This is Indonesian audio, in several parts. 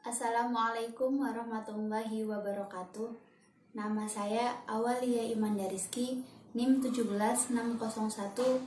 Assalamualaikum warahmatullahi wabarakatuh. Nama saya Awalia Imandariski, NIM 176010107,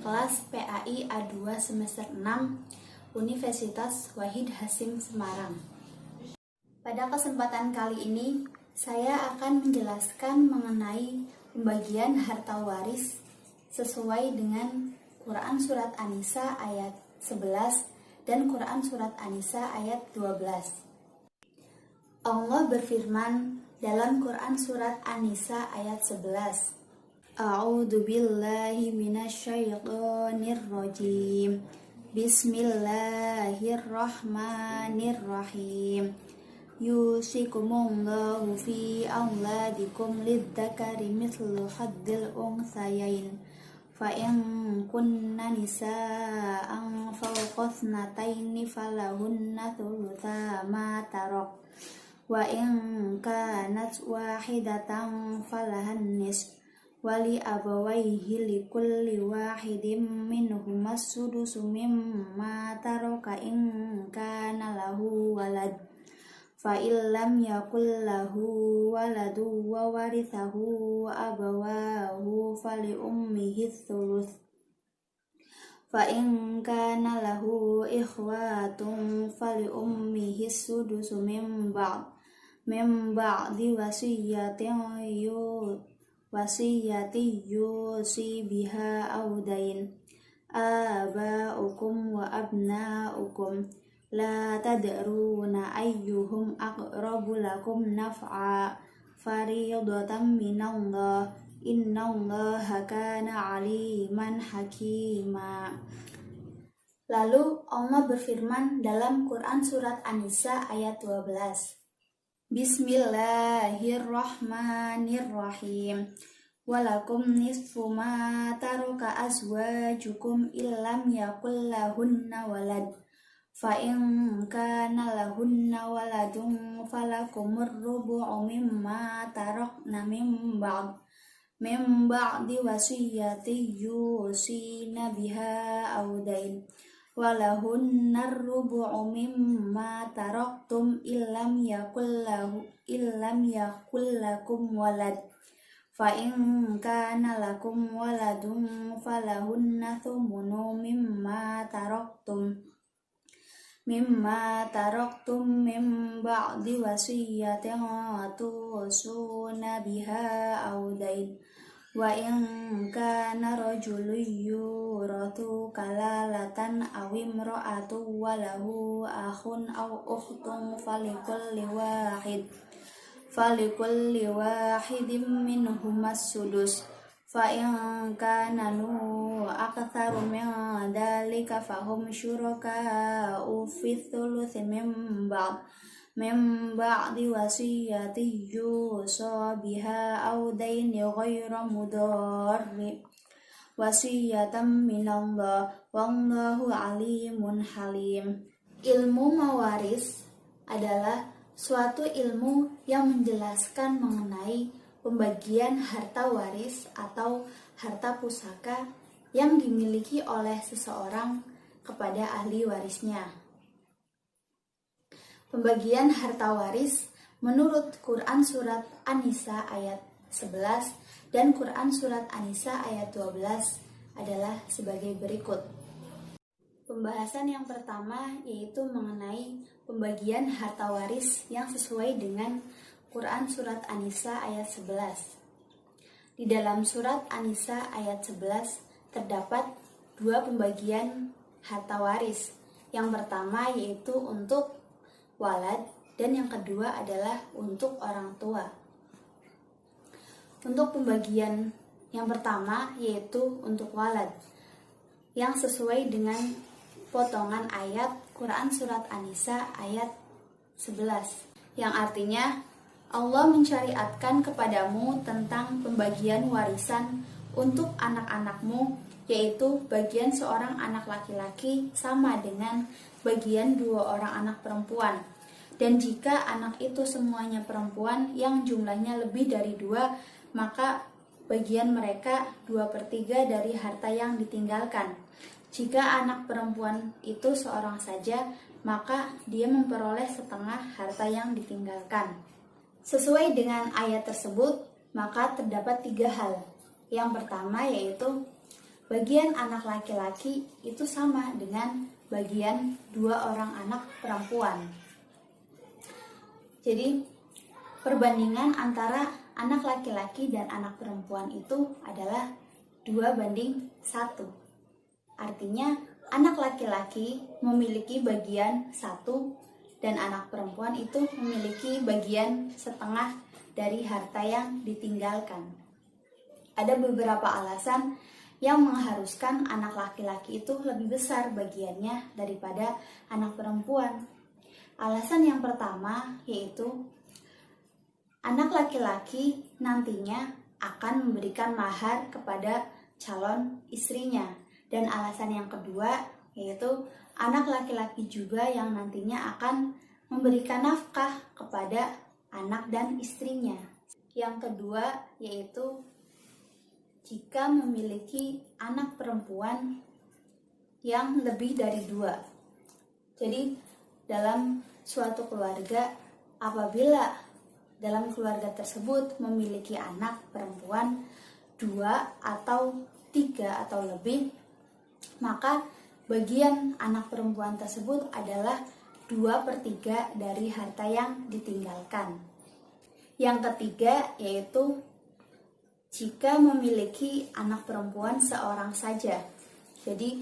kelas PAI A2 semester 6, Universitas Wahid Hasim Semarang. Pada kesempatan kali ini, saya akan menjelaskan mengenai pembagian harta waris sesuai dengan Quran Surat An-Nisa ayat 11 dan Quran Surat An-Nisa ayat 12. Allah berfirman dalam Quran Surat An-Nisa ayat 11. A'udzu billahi minasyaitonir rajim. Bismillahirrahmanirrahim. Yusikumullahu fi auladikum lidzakari mithlu haddil unthayain. Fa in kunna nisa'an fawqa ithnataini falahunna thulutsa ma tarak. Wa in kanat wahidatan falahan nisf. Wali abawaihi likulli wahidin minhumas sudusu mimma taraka in kana lahu walad. Fa illam yakul lahu waladu wa warithahu abawahu fali ummihi thuluth. Fa in kana lahu ikhwatun fali ummihi sudusu min ba'di wasiyati yusi biha audain. Aba'ukum wa abna'ukum la tadruna ayyuhum aqrabu lakum naf'a fariidatan minallah innallaha kana aliman hakima. Lalu Allah berfirman dalam Quran Surat An-Nisa ayat 12. Bismillahirrahmanirrahim. Walakum nisfu ma taraka azwajukum illam yakul lahunna walad. Fa in kana lahunna waladun falakumur rubu'u mimma tarakna min ba'di wasiyati yusina biha audain. Walahunnar rubu'u mimma taraktum illam yakul lakum walad. Fa in kana lakum waladun falahunna thumunu mimma taraktum min ba'di wasiyatin tusuna biha audain. Wa in kana rajulun yurathu kalalatan aw imra'atun wa lahu akhun aw ukhtun falikulli wahidin minhumas sudus. Fa in kanu aktsaru min dzalika fahum syuraka'u fi thuluthi min ba'di wasiyati yusa biha aw daini ghayra mudarri wasiyatan minallah wallahu alimun halim. Ilmu mawaris adalah suatu ilmu yang menjelaskan mengenai pembagian harta waris atau harta pusaka yang dimiliki oleh seseorang kepada ahli warisnya. Pembagian harta waris menurut Quran Surat An-Nisa ayat 11 dan Quran Surat An-Nisa ayat 12 adalah sebagai berikut. Pembahasan yang pertama yaitu mengenai pembagian harta waris yang sesuai dengan Quran Surat An-Nisa ayat 11. Di dalam Surat An-Nisa ayat 11 terdapat dua pembagian harta waris. Yang pertama yaitu untuk walad dan yang kedua adalah untuk orang tua. Untuk pembagian yang pertama yaitu untuk walad yang sesuai dengan potongan ayat Quran Surat An-Nisa ayat 11 yang artinya Allah mensyariatkan kepadamu tentang pembagian warisan untuk anak-anakmu, yaitu bagian seorang anak laki-laki sama dengan bagian dua orang anak perempuan. Dan jika anak itu semuanya perempuan yang jumlahnya lebih dari 2, maka bagian mereka 2/3 dari harta yang ditinggalkan. Jika anak perempuan itu seorang saja, maka dia memperoleh setengah harta yang ditinggalkan. Sesuai dengan ayat tersebut, maka terdapat 3 hal. Yang pertama yaitu bagian anak laki-laki itu sama dengan bagian 2 orang anak perempuan. Jadi perbandingan antara anak laki-laki dan anak perempuan itu adalah 2:1. Artinya anak laki-laki memiliki bagian 1 dan anak perempuan itu memiliki bagian setengah dari harta yang ditinggalkan. Ada beberapa alasan yang mengharuskan anak laki-laki itu lebih besar bagiannya daripada anak perempuan. Alasan yang pertama yaitu anak laki-laki nantinya akan memberikan mahar kepada calon istrinya. Dan alasan yang kedua yaitu anak laki-laki juga yang nantinya akan memberikan nafkah kepada anak dan istrinya. Yang kedua yaitu jika memiliki anak perempuan yang lebih dari 2. Jadi dalam suatu keluarga, apabila dalam keluarga tersebut memiliki anak perempuan 2 atau 3 atau lebih, maka bagian anak perempuan tersebut adalah 2/3 dari harta yang ditinggalkan. Yang ketiga yaitu jika memiliki anak perempuan seorang saja. Jadi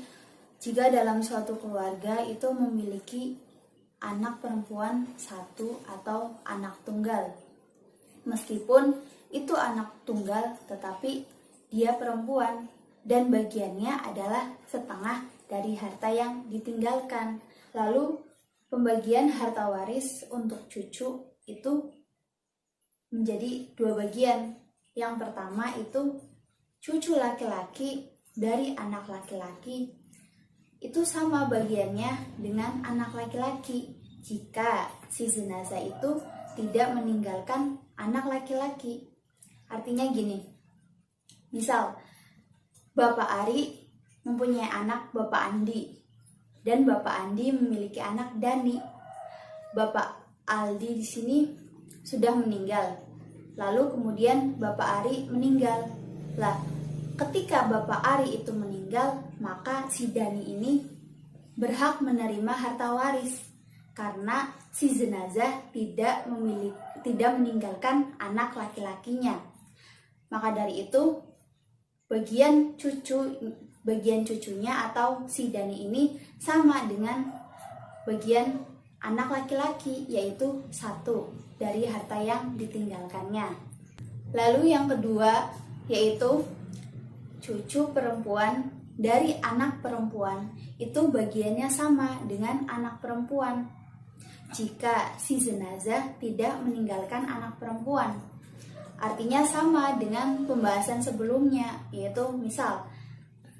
jika dalam suatu keluarga itu memiliki anak perempuan 1 atau anak tunggal. Meskipun itu anak tunggal tetapi dia perempuan dan bagiannya adalah setengah dari harta yang ditinggalkan. Lalu pembagian harta waris untuk cucu itu menjadi 2 bagian. Yang pertama itu cucu laki-laki dari anak laki-laki itu sama bagiannya dengan anak laki-laki jika si jenazah itu tidak meninggalkan anak laki-laki. Artinya gini, misal Bapak Ari mempunyai anak Bapak Andi dan Bapak Andi memiliki anak Dani. Bapak Aldi di sini sudah meninggal. Lalu kemudian Bapak Ari meninggal. Lah, ketika Bapak Ari itu meninggal, maka si Dani ini berhak menerima harta waris karena si jenazah tidak meninggalkan anak laki-lakinya. Maka dari itu bagian cucunya atau si Dani ini sama dengan bagian anak laki-laki, yaitu 1 dari harta yang ditinggalkannya. Lalu yang kedua yaitu cucu perempuan dari anak perempuan itu bagiannya sama dengan anak perempuan jika si jenazah tidak meninggalkan anak perempuan. Artinya sama dengan pembahasan sebelumnya, yaitu misal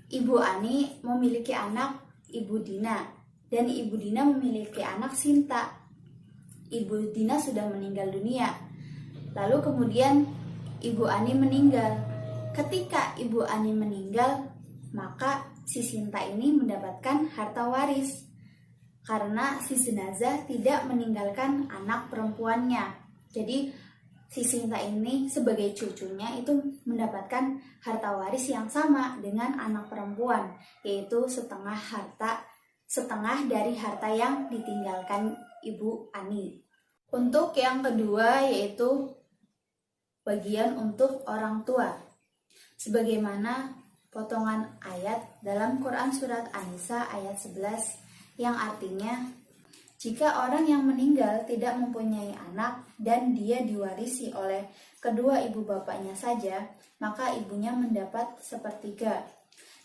Ibu Ani memiliki anak Ibu Dina dan Ibu Dina memiliki anak Sinta. Ibu Dina sudah meninggal dunia. Lalu kemudian Ibu Ani meninggal. Ketika Ibu Ani meninggal, maka si Sinta ini mendapatkan harta waris karena si jenazah tidak meninggalkan anak perempuannya. Jadi si Sinta ini sebagai cucunya itu mendapatkan harta waris yang sama dengan anak perempuan, yaitu setengah dari harta yang ditinggalkan Ibu Ani. Untuk yang kedua yaitu bagian untuk orang tua. Sebagaimana potongan ayat dalam Quran Surat An-Nisa ayat 11 yang artinya, jika orang yang meninggal tidak mempunyai anak dan dia diwarisi oleh kedua ibu bapaknya saja, maka ibunya mendapat 1/3.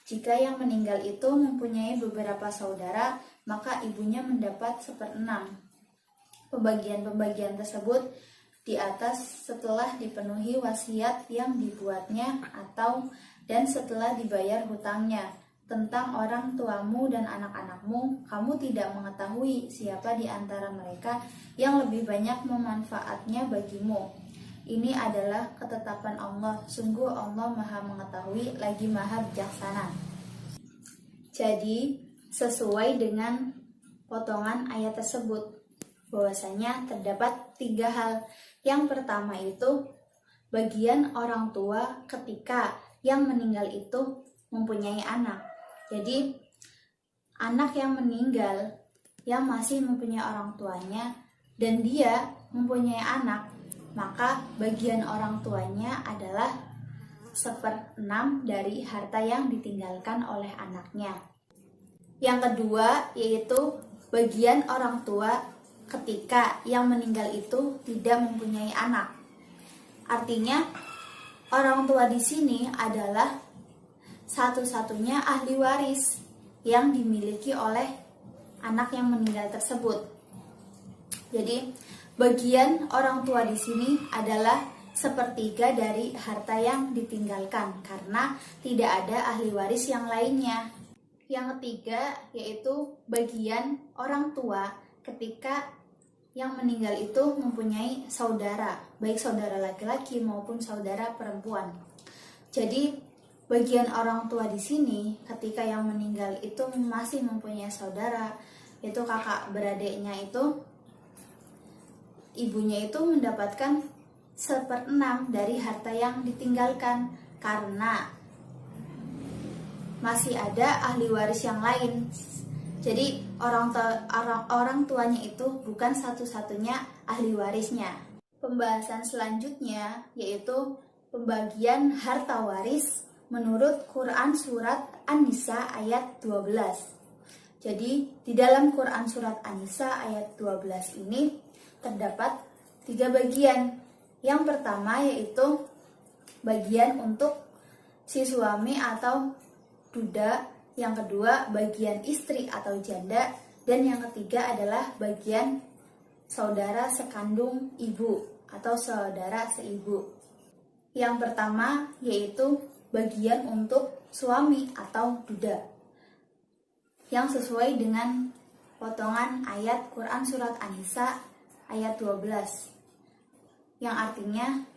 Jika yang meninggal itu mempunyai beberapa saudara, maka ibunya mendapat 1/6. Pembagian-pembagian tersebut di atas setelah dipenuhi wasiat yang dibuatnya dan setelah dibayar hutangnya. Tentang orang tuamu dan anak-anakmu, kamu tidak mengetahui siapa di antara mereka yang lebih banyak memanfaatnya bagimu. Ini adalah ketetapan Allah. Sungguh Allah Maha Mengetahui lagi Maha Bijaksana. Jadi, sesuai dengan potongan ayat tersebut, bahwasanya terdapat 3 hal. Yang pertama itu bagian orang tua ketika yang meninggal itu mempunyai anak. Jadi, anak yang meninggal yang masih mempunyai orang tuanya dan dia mempunyai anak, maka bagian orang tuanya adalah 1/6 dari harta yang ditinggalkan oleh anaknya. Yang kedua yaitu bagian orang tua ketika yang meninggal itu tidak mempunyai anak. Artinya orang tua di sini adalah satu-satunya ahli waris yang dimiliki oleh anak yang meninggal tersebut. Jadi bagian orang tua di sini adalah 1/3 dari harta yang ditinggalkan karena tidak ada ahli waris yang lainnya. Yang ketiga yaitu bagian orang tua ketika yang meninggal itu mempunyai saudara, baik saudara laki-laki maupun saudara perempuan. Jadi bagian orang tua di sini ketika yang meninggal itu masih mempunyai saudara, itu kakak beradiknya itu, ibunya itu mendapatkan 1/6 dari harta yang ditinggalkan karena masih ada ahli waris yang lain. Jadi orang tuanya itu bukan satu-satunya ahli warisnya. Pembahasan selanjutnya yaitu pembagian harta waris menurut Quran Surat An-Nisa ayat 12. Jadi di dalam Quran Surat An-Nisa ayat 12 ini terdapat 3 bagian. Yang pertama yaitu bagian untuk si suami atau duda, yang kedua bagian istri atau janda, dan yang ketiga adalah bagian saudara sekandung ibu atau saudara seibu. Yang pertama yaitu bagian untuk suami atau duda yang sesuai dengan potongan ayat Quran Surat An-Nisa ayat 12 yang artinya,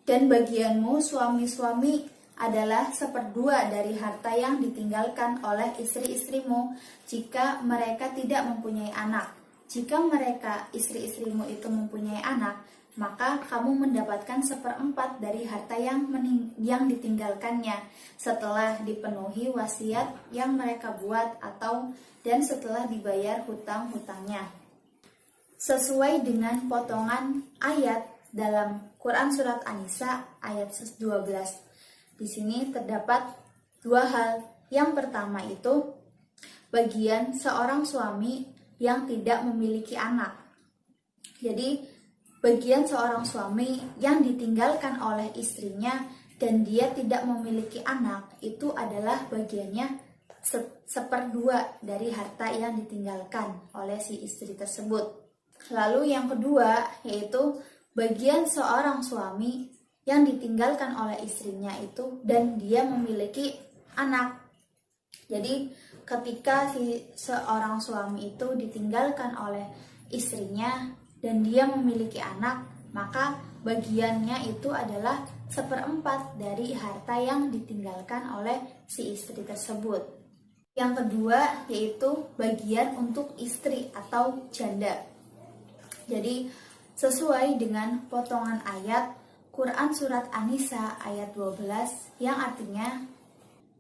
dan bagianmu suami-suami adalah 1/2 dari harta yang ditinggalkan oleh istri-istrimu jika mereka tidak mempunyai anak. Jika mereka istri-istrimu itu mempunyai anak, maka kamu mendapatkan 1/4 dari harta yang ditinggalkannya setelah dipenuhi wasiat yang mereka buat dan setelah dibayar hutang-hutangnya. Sesuai dengan potongan ayat dalam Quran Surat An-Nisa ayat 12. Di sini terdapat 2 hal. Yang pertama itu bagian seorang suami yang tidak memiliki anak. Jadi bagian seorang suami yang ditinggalkan oleh istrinya dan dia tidak memiliki anak itu adalah bagiannya 1/2 dari harta yang ditinggalkan oleh si istri tersebut. Lalu yang kedua yaitu bagian seorang suami yang ditinggalkan oleh istrinya itu dan dia memiliki anak. Jadi ketika seorang suami itu ditinggalkan oleh istrinya dan dia memiliki anak, maka bagiannya itu adalah 1/4 dari harta yang ditinggalkan oleh si istri tersebut. Yang kedua yaitu bagian untuk istri atau janda. Jadi sesuai dengan potongan ayat Quran Surat An-Nisa ayat 12 yang artinya,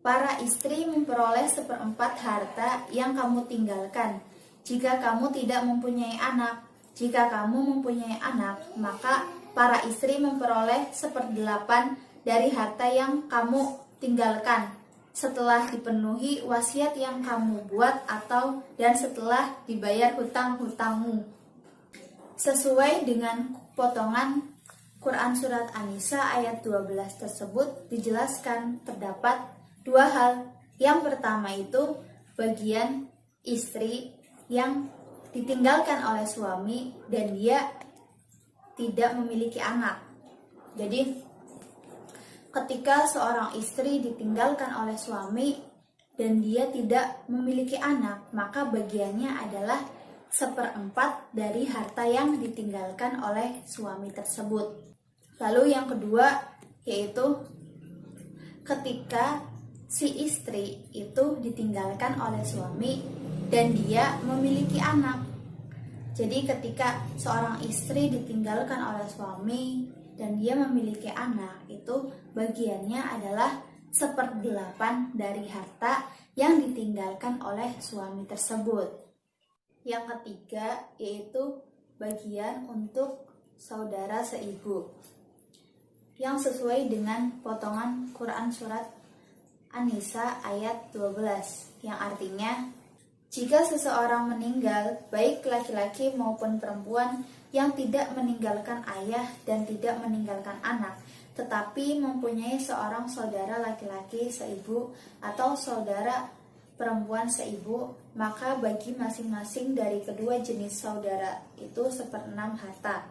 para istri memperoleh 1/4 harta yang kamu tinggalkan jika kamu tidak mempunyai anak. Jika kamu mempunyai anak, maka para istri memperoleh 1/8 dari harta yang kamu tinggalkan setelah dipenuhi wasiat yang kamu buat dan setelah dibayar hutang-hutangmu. Sesuai dengan potongan Quran Surat An-Nisa ayat 12 tersebut dijelaskan terdapat 2 hal. Yang pertama itu bagian istri yang ditinggalkan oleh suami dan dia tidak memiliki anak. Jadi ketika seorang istri ditinggalkan oleh suami dan dia tidak memiliki anak, maka bagiannya adalah 1/4 dari harta yang ditinggalkan oleh suami tersebut. Lalu yang kedua yaitu ketika si istri itu ditinggalkan oleh suami dan dia memiliki anak. Jadi ketika seorang istri ditinggalkan oleh suami dan dia memiliki anak, itu bagiannya adalah 1/8 dari harta yang ditinggalkan oleh suami tersebut. Yang ketiga yaitu bagian untuk saudara seibu, yang sesuai dengan potongan Quran Surat An-Nisa ayat 12, yang artinya, jika seseorang meninggal, baik laki-laki maupun perempuan yang tidak meninggalkan ayah dan tidak meninggalkan anak, tetapi mempunyai seorang saudara laki-laki seibu atau saudara perempuan seibu, maka bagi masing-masing dari kedua jenis saudara itu 1/6 harta.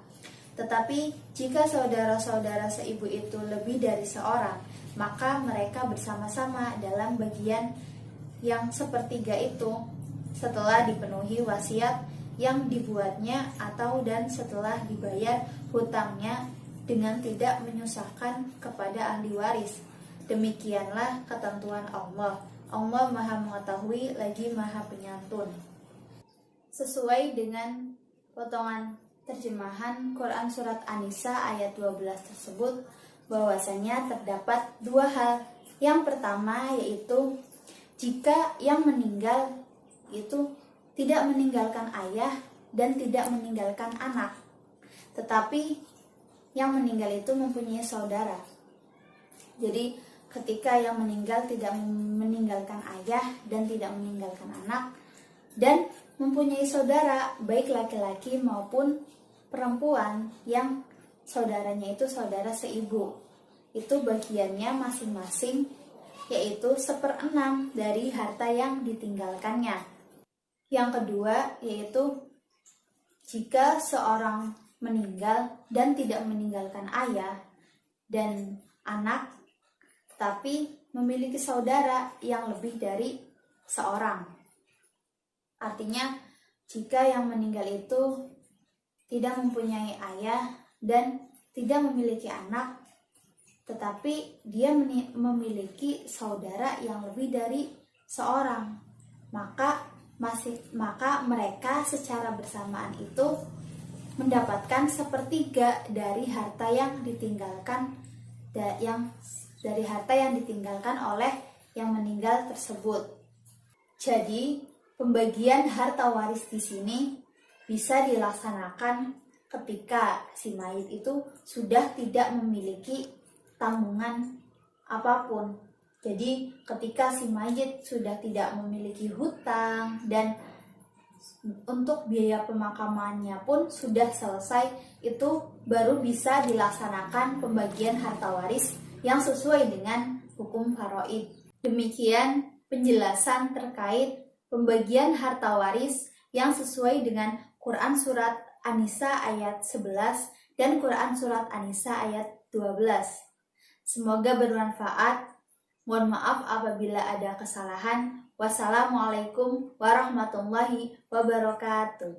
Tetapi jika saudara-saudara seibu itu lebih dari seorang, maka mereka bersama-sama dalam bagian yang 1/3 itu setelah dipenuhi wasiat yang dibuatnya atau dan setelah dibayar hutangnya dengan tidak menyusahkan kepada ahli waris. Demikianlah ketentuan Allah. Allah Maha Mengetahui lagi Maha Penyantun. Sesuai dengan potongan terjemahan Quran Surat An-Nisa ayat 12 tersebut, bahwasanya terdapat dua hal. Yang pertama yaitu jika yang meninggal itu tidak meninggalkan ayah dan tidak meninggalkan anak, tetapi yang meninggal itu mempunyai saudara. Jadi ketika yang meninggal tidak meninggalkan ayah dan tidak meninggalkan anak dan mempunyai saudara baik laki-laki maupun perempuan yang saudaranya itu saudara seibu, itu bagiannya masing-masing yaitu 1/6 dari harta yang ditinggalkannya. Yang kedua yaitu jika seorang meninggal dan tidak meninggalkan ayah dan anak, tapi memiliki saudara yang lebih dari seorang. Artinya jika yang meninggal itu tidak mempunyai ayah dan tidak memiliki anak, tetapi dia memiliki saudara yang lebih dari seorang, maka mereka secara bersamaan itu mendapatkan 1/3 dari harta yang ditinggalkan oleh yang meninggal tersebut. Jadi pembagian harta waris di sini bisa dilaksanakan ketika si mayit itu sudah tidak memiliki tanggungan apapun. Jadi ketika si mayit sudah tidak memiliki hutang dan untuk biaya pemakamannya pun sudah selesai, itu baru bisa dilaksanakan pembagian harta waris yang sesuai dengan hukum faraid. Demikian penjelasan terkait pembagian harta waris yang sesuai dengan Quran Surat An-Nisa ayat 11 dan Quran Surat An-Nisa ayat 12. Semoga bermanfaat. Mohon maaf apabila ada kesalahan. Wassalamualaikum warahmatullahi wabarakatuh.